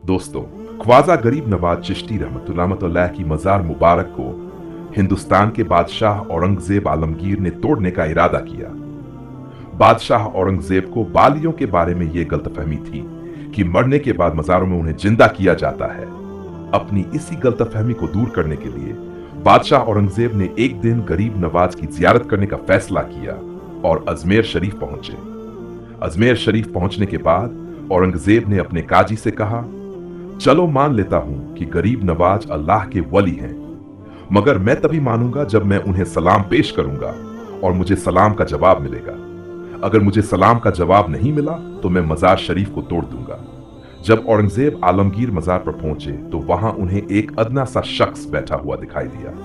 दोस्तों, ख्वाजा गरीब नवाज चिश्ती रहमतुल्लाह की मजार मुबारक को हिंदुस्तान के बादशाह औरंगजेब आलमगीर ने तोड़ने का इरादा किया। बादशाह औरंगजेब को बालियों के बारे में यह गलतफहमी थी कि मरने के बाद मजारों में उन्हें जिंदा किया जाता है। अपनी इसी गलतफहमी को दूर करने के लिए बादशाह औरंगजेब ने एक दिन गरीब नवाज की जियारत करने का फैसला किया और अजमेर शरीफ पहुंचे। अजमेर शरीफ पहुंचने के बाद औरंगजेब ने अपने काजी से कहा, चलो मान लेता हूं कि गरीब नवाज अल्लाह के वली हैं, मगर मैं तभी मानूंगा जब मैं उन्हें सलाम पेश करूंगा और मुझे सलाम का जवाब मिलेगा। अगर मुझे सलाम का जवाब नहीं मिला तो मैं मजार शरीफ को तोड़ दूंगा। जब औरंगजेब आलमगीर मजार पर पहुंचे तो वहां उन्हें एक अदना सा शख्स बैठा हुआ दिखाई दिया।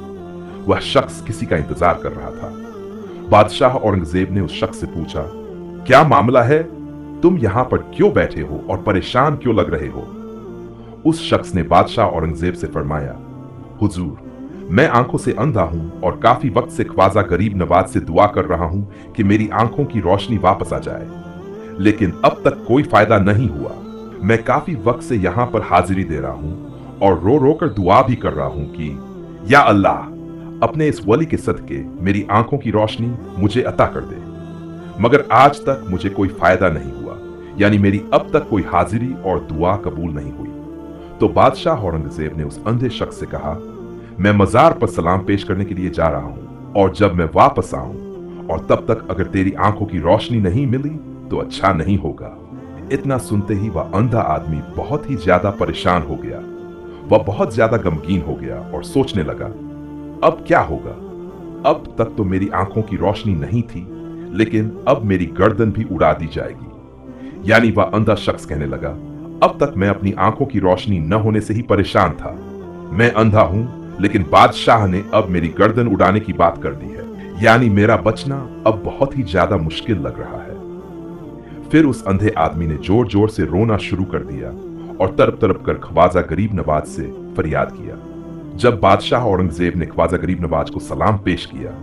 वह शख्स किसी का इंतजार कर रहा था। बादशाह औरंगजेब ने उस शख्स से पूछा, क्या मामला है? तुम यहां पर क्यों बैठे हो और परेशान क्यों लग रहे हो? उस शख्स ने बादशाह औरंगजेब से फरमाया, हुजूर, मैं आंखों से अंधा हूं और काफी वक्त से ख्वाजा गरीब नवाज से दुआ कर रहा हूं कि मेरी आंखों की रोशनी वापस आ जाए, लेकिन अब तक कोई फायदा नहीं हुआ। मैं काफी वक्त से यहां पर हाजिरी दे रहा हूं और रो रो कर दुआ भी कर रहा हूं कि या अल्लाह, अपने इस वली के सदके मेरी आंखों की रोशनी मुझे अता कर दे, मगर आज तक मुझे कोई फायदा नहीं हुआ, यानी मेरी अब तक कोई हाजिरी और दुआ कबूल नहीं हुई। तो बादशाह औरंगजेब ने उस अंधे शख्स से कहा, मैं मजार पर सलाम पेश करने के लिए जा रहा हूं और जब मैं वापस आऊं और तब तक अगर तेरी आंखों की रोशनी नहीं मिली तो अच्छा नहीं होगा। इतना सुनते ही वह अंधा आदमी बहुत ही ज्यादा परेशान हो गया। वह बहुत ज्यादा गमगीन हो गया और सोचने लगा, अब क्या होगा? अब तक तो मेरी आंखों की रोशनी नहीं थी, लेकिन अब मेरी गर्दन भी उड़ा दी जाएगी। यानी वह अंधा शख्स कहने लगा, अब तक मैं अपनी आंखों की रोशनी न होने से ही परेशान था। मैं अंधा हूं, लेकिन बादशाह ने अब मेरी गर्दन उड़ाने की बात कर दी है, यानी मेरा बचना अब बहुत ही ज्यादा मुश्किल लग रहा है। फिर उस अंधे आदमी ने जोर जोर से रोना शुरू कर दिया और तड़प तड़प कर ख्वाजा गरीब नवाज से फरियाद किया। जब बादशाह औरंगजेब ने ख्वाजा गरीब नवाज को सलाम पेश किया,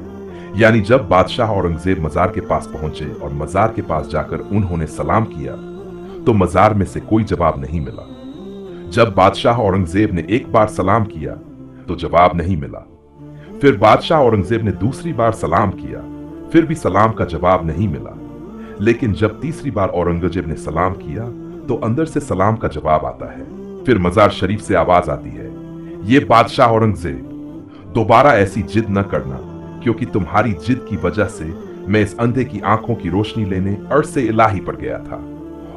यानी जब बादशाह औरंगजेब मजार के पास पहुंचे और मजार के पास जाकर उन्होंने सलाम किया, तो मजार में से कोई जवाब नहीं मिला। जब बादशाह औरंगजेब ने एक बार सलाम किया तो जवाब नहीं मिला। फिर बादशाह औरंगजेब ने दूसरी बार सलाम किया, फिर भी सलाम का जवाब नहीं मिला। लेकिन जब तीसरी बार औरंगजेब ने सलाम किया तो अंदर से सलाम का जवाब आता है। फिर मजार शरीफ से आवाज आती है, ये बादशाह औरंगजेब, दोबारा ऐसी जिद न करना, क्योंकि तुम्हारी जिद की वजह से मैं इस अंधे की आंखों की रोशनी लेने अर्श इलाही पर गया था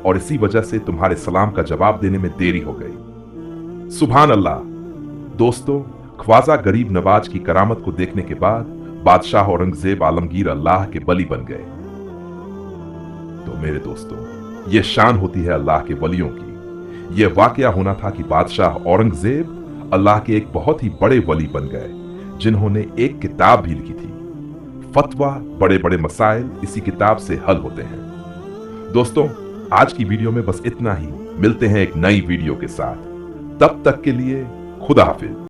और इसी वजह से तुम्हारे सलाम का जवाब देने में देरी हो गई। सुभान अल्लाह। दोस्तों, ख्वाजा गरीब नवाज की करामत को देखने के बाद बादशाह औरंगजेब आलमगीर अल्लाह के वली बन गए। तो मेरे दोस्तों, यह शान होती है अल्लाह के वलियों की। यह वाकया होना था कि बादशाह औरंगजेब अल्लाह के एक बहुत ही बड़े वली बन गए, जिन्होंने एक किताब भी लिखी थी। फतवा, बड़े बड़े मसाइल इसी किताब से हल होते हैं। दोस्तों, आज की वीडियो में बस इतना ही। मिलते हैं एक नई वीडियो के साथ। तब तक के लिए खुदा हाफिज।